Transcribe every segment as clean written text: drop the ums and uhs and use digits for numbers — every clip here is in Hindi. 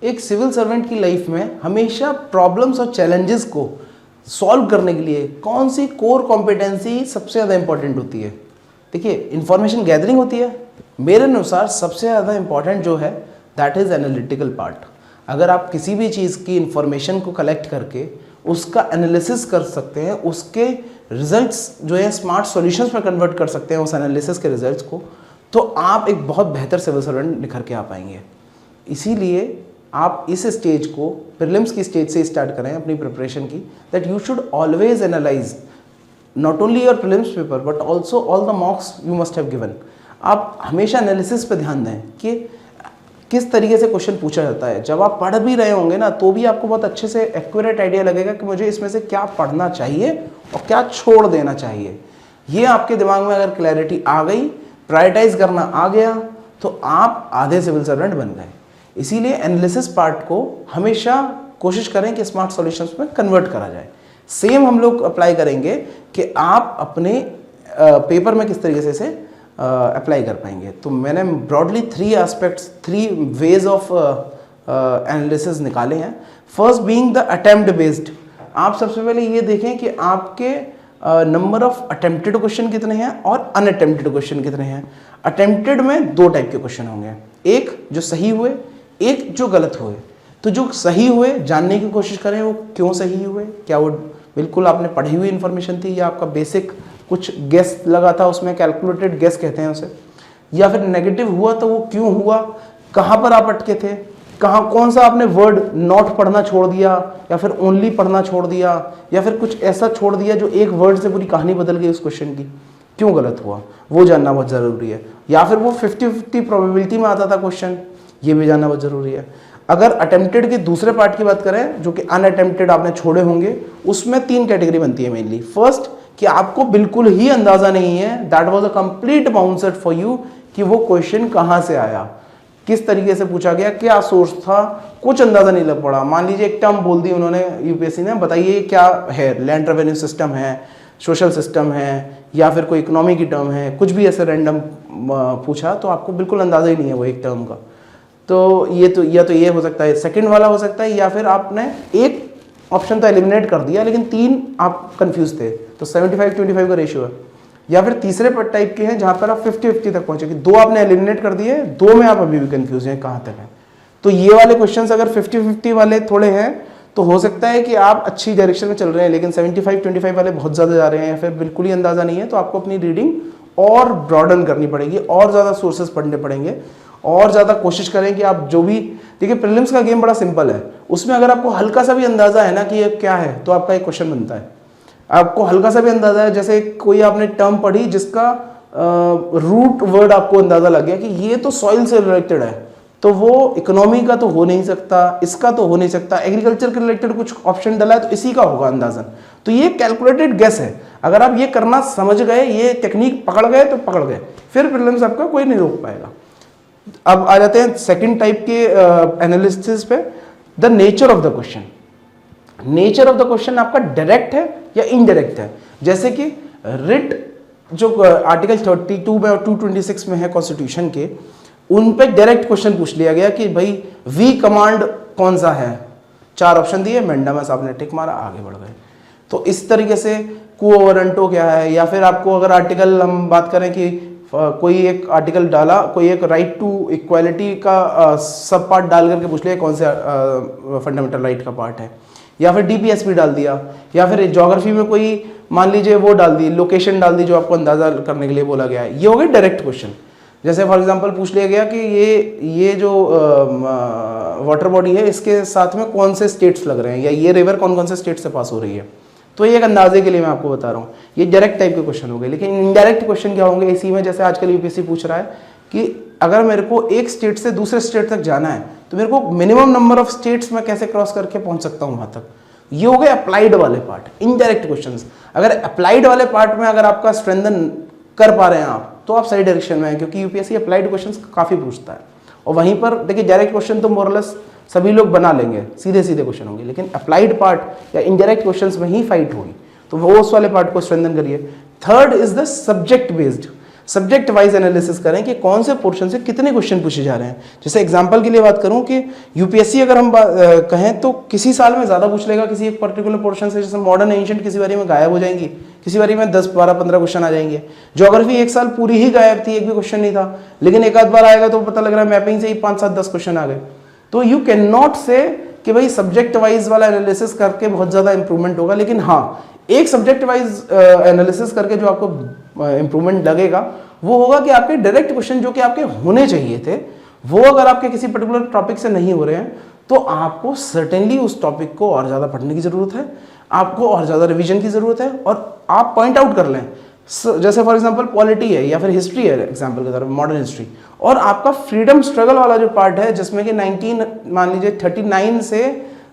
एक सिविल सर्वेंट की लाइफ में हमेशा प्रॉब्लम्स और चैलेंजेस को सॉल्व करने के लिए कौन सी कोर कॉम्पिटेंसी सबसे ज़्यादा इंपॉर्टेंट होती है? देखिए, इंफॉर्मेशन गैदरिंग होती है। मेरे अनुसार सबसे ज़्यादा इंपॉर्टेंट जो है दैट इज़ एनालिटिकल पार्ट। अगर आप किसी भी चीज़ की इंफॉर्मेशन को कलेक्ट करके उसका एनालिसिस कर सकते हैं, उसके रिजल्ट्स जो है स्मार्ट सॉल्यूशंस में कन्वर्ट कर सकते हैं उस एनालिसिस के रिजल्ट्स को, तो आप एक बहुत बेहतर सिविल सर्वेंट निखर के आ पाएंगे। इसीलिए आप इस स्टेज को प्रीलिम्स की स्टेज से स्टार्ट करें अपनी प्रिपरेशन की, that you should always analyse not only your prelims paper but also all the मॉक्स you must have given. आप हमेशा एनालिसिस पे ध्यान दें कि किस तरीके से क्वेश्चन पूछा जाता है। जब आप पढ़ भी रहे होंगे ना, तो भी आपको बहुत अच्छे से एक्यूरेट आइडिया लगेगा कि मुझे इसमें से क्या पढ़ना चाहिए और क्या छोड़ देना चाहिए। ये आपके दिमाग में अगर क्लैरिटी आ गई, प्रायोरिटाइज करना आ गया, तो आप आधे सिविल सर्वेंट बन गए। इसीलिए एनालिसिस पार्ट को हमेशा कोशिश करें कि स्मार्ट सॉल्यूशंस में कन्वर्ट करा जाए। सेम हम लोग अप्लाई करेंगे कि आप अपने पेपर में किस तरीके से इसे अप्लाई कर पाएंगे। तो मैंने broadly 3 aspects, 3 ways of analysis निकाले हैं। First being the attempt based. आप सबसे पहले ये देखें कि आपके नंबर ऑफ अटेम्प्टेड क्वेश्चन कितने हैं और अनअटेम्प्टेड क्वेश्चन कितने हैं। अटेम्प्टेड में 2 टाइप के क्वेश्चन होंगे, एक जो सही हुए, एक जो गलत हुए। तो जो सही हुए जानने की कोशिश करें वो क्यों सही हुए, क्या वो बिल्कुल आपने पढ़ी हुई इन्फॉर्मेशन थी या आपका बेसिक कुछ गेस लगा था, उसमें कैलकुलेटेड गेस कहते हैं उसे, या फिर नेगेटिव हुआ तो वो क्यों हुआ, कहाँ पर आप अटके थे, कहाँ कौन सा आपने वर्ड नॉट पढ़ना छोड़ दिया या फिर ओनली पढ़ना छोड़ दिया या फिर कुछ ऐसा छोड़ दिया जो एक वर्ड से पूरी कहानी बदल गई उस क्वेश्चन की, क्यों गलत हुआ, वो जानना बहुत ज़रूरी है। या फिर वो 50-50 प्रोबेबिलिटी में आता था क्वेश्चन, ये भी जानना बहुत ज़रूरी है। अगर अटेम्प्टेड के दूसरे पार्ट की बात करें जो कि अनअटेम्प्टेड आपने छोड़े होंगे, उसमें 3 कैटेगरी बनती है मेनली। फर्स्ट कि आपको बिल्कुल ही अंदाजा नहीं है, that was a complete bouncer for you, कि वो क्वेश्चन कहाँ से आया, किस तरीके से पूछा गया, क्या सोर्स था, कुछ अंदाजा नहीं लग पड़ा। मान लीजिए एक टर्म बोल दी उन्होंने यूपीएससी ने, बताइए क्या है, लैंड रेवेन्यू सिस्टम है, सोशल सिस्टम है, या फिर कोई इकोनॉमी की टर्म है, कुछ भी ऐसे रैंडम पूछा तो आपको बिल्कुल अंदाजा ही नहीं है वो एक टर्म का। तो ये हो सकता है, सेकंड वाला हो सकता है, या फिर आपने एक ऑप्शन तो एलिमिनेट कर दिया लेकिन 3 आप कंफ्यूज थे, तो 75-25 का रेशियो है। या फिर तीसरे टाइप के हैं जहां पर आप 50-50 तक पहुंचे कि 2 आपने एलिमिनेट कर दिए, 2 में आप अभी भी कंफ्यूज हैं कहां तक है। तो ये वाले क्वेश्चंस अगर 50-50 वाले थोड़े हैं तो हो सकता है कि आप अच्छी डायरेक्शन में चल रहे हैं, लेकिन 75-25 वाले बहुत ज़्यादा जा रहे हैं या फिर बिल्कुल ही अंदाज़ा नहीं है, तो आपको अपनी रीडिंग और ब्रॉडन करनी पड़ेगी, और ज़्यादा सोर्सेज पढ़ने पड़ेंगे, और ज़्यादा कोशिश करें कि आप जो भी, देखिए प्रीलिम्स का गेम बड़ा सिंपल है, उसमें अगर आपको हल्का सा भी अंदाज़ा है ना कि ये क्या है, तो आपका एक क्वेश्चन बनता है। आपको हल्का सा भी अंदाज़ा है, जैसे कोई आपने टर्म पढ़ी जिसका रूट वर्ड आपको अंदाज़ा लग गया कि ये तो सॉइल से रिलेटेड है, तो वो इकोनॉमी का तो हो नहीं सकता, इसका तो हो नहीं सकता, एग्रीकल्चर के रिलेटेड कुछ ऑप्शन डला है तो इसी का होगा अंदाजन। तो ये कैलकुलेटेड गेस है। अगर आप ये करना समझ गए, ये टेक्निक पकड़ गए तो पकड़ गए, फिर प्रीलिम्स आपका कोई नहीं रोक पाएगा। अब आ जाते हैं सेकंड टाइप के एनालिसिस पे, the nature of the question. Nature of the question आपका डायरेक्ट है या इनडायरेक्ट है। जैसे कि रिट जो आर्टिकल 32 में और 226 में है कॉन्स्टिट्यूशन के, उन पे डायरेक्ट क्वेश्चन पूछ लिया गया कि भाई वी कमांड कौन सा है, 4 ऑप्शन दिए, मैंडामस आपने टिक मारा, आगे बढ़ गए। तो इस तरीके से क्वो वारंटो क्या है, या फिर आपको अगर आर्टिकल हम बात करें कि कोई एक आर्टिकल डाला, कोई एक राइट टू इक्वालिटी का सब पार्ट डाल करके पूछ लिया कौन से फंडामेंटल राइट का पार्ट है, या फिर डीपीएसपी डाल दिया, या फिर ज्योग्राफी में कोई मान लीजिए वो डाल दी, लोकेशन डाल दी जो आपको अंदाजा करने के लिए बोला गया है। ये हो गए डायरेक्ट क्वेश्चन। जैसे फॉर एग्जांपल पूछ लिया गया कि ये जो वाटर बॉडी है इसके साथ में कौन से स्टेट्स लग रहे हैं, या ये रिवर कौन कौन से स्टेट से पास हो रही है। तो ये एक अंदाजे के लिए मैं आपको बता रहा हूँ, ये डायरेक्ट टाइप के क्वेश्चन हो गए। लेकिन इनडायरेक्ट क्वेश्चन क्या होंगे इसी में, जैसे आजकल यूपीएससी पूछ रहा है कि अगर मेरे को एक स्टेट से दूसरे स्टेट तक जाना है तो मेरे को मिनिमम नंबर ऑफ स्टेट्स में कैसे क्रॉस करके पहुंच सकता हूं वहां तक। ये हो गए अप्लाइड वाले पार्ट, इनडायरेक्ट क्वेश्चंस। अगर अप्लाइड वाले पार्ट में अगर आपका स्ट्रेंथन कर पा रहे हैं आप, तो आप सही डायरेक्शन में हैं, क्योंकि यूपीएससी अप्लाइड क्वेश्चंस काफी पूछता है। और वहीं पर देखिए डायरेक्ट क्वेश्चन तो मोरलेस सभी लोग बना लेंगे, सीधे सीधे क्वेश्चन होंगे, लेकिन अप्लाइड पार्ट या इनडायरेक्ट क्वेश्चंस में ही फाइट होगी, तो वो उस वाले पार्ट को स्ट्रेंथन करिए। Third is the subject based. Subject wise analysis करें कि कौन से पोर्शन से कितने क्वेश्चन पूछे जा रहे हैं। जैसे एग्जांपल के लिए बात करूं कि यूपीएससी अगर हम कहें तो किसी साल में ज़्यादा पूछ लेगा किसी एक पर्टिकुलर पोर्शन से, जैसे मॉडर्न एंशिएंट किसी बारी में गायब हो जाएंगी, किसी बारी में 10, 12, 15 क्वेश्चन आ जाएंगे। ज्योग्राफी एक साल पूरी ही गायब थी, एक भी क्वेश्चन नहीं था, लेकिन एक आध बार आएगा तो पता लग रहा है मैपिंग से ही 5, 7, 10 क्वेश्चन आ गए। तो यू कैन नॉट से कि भाई सब्जेक्ट वाइज वाला एनालिसिस करके बहुत ज़्यादा इंप्रूवमेंट होगा, लेकिन हाँ एक सब्जेक्ट वाइज एनालिसिस करके जो आपको इंप्रूवमेंट लगेगा वो होगा कि आपके डायरेक्ट क्वेश्चन जो कि आपके होने चाहिए थे वो अगर आपके किसी पर्टिकुलर टॉपिक से नहीं हो रहे हैं तो आपको सर्टेनली उस टॉपिक को और ज़्यादा पढ़ने की ज़रूरत है, आपको और ज़्यादा रिवीजन की ज़रूरत है। और आप पॉइंट आउट कर लें, जैसे फॉर एग्जांपल पॉलिटी है या फिर हिस्ट्री है एग्जांपल की तरफ, मॉडर्न हिस्ट्री, और आपका फ्रीडम स्ट्रगल वाला जो पार्ट है जिसमें कि 19 मान लीजिए 39 से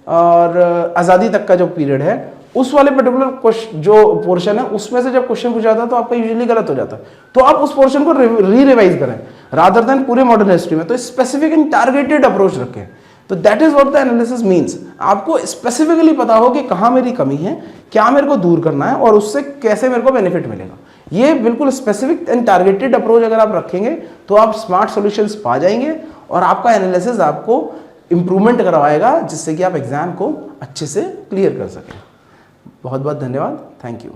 और आज़ादी तक का जो पीरियड है उस वाले पर्टिकुलर जो पोर्शन है उसमें से जब क्वेश्चन पूछा जाता है तो आपका यूजुअली गलत हो जाता है, तो आप उस पोर्शन को रिवाइज करें रादर देन पूरे मॉडर्न हिस्ट्री में। तो स्पेसिफिक एंड टारगेटेड अप्रोच रखें। तो that is what the analysis means. आपको स्पेसिफिकली पता हो कि कहाँ मेरी कमी है, क्या मेरे को दूर करना है और उससे कैसे मेरे को बेनिफिट मिलेगा। ये बिल्कुल स्पेसिफिक एंड टारगेटेड अप्रोच अगर आप रखेंगे तो आप स्मार्ट सॉल्यूशंस पा जाएंगे और आपका एनालिसिस आपको इंप्रूवमेंट करवाएगा जिससे कि आप एग्जाम को अच्छे से क्लियर कर सकें। बहुत बहुत धन्यवाद। Thank you.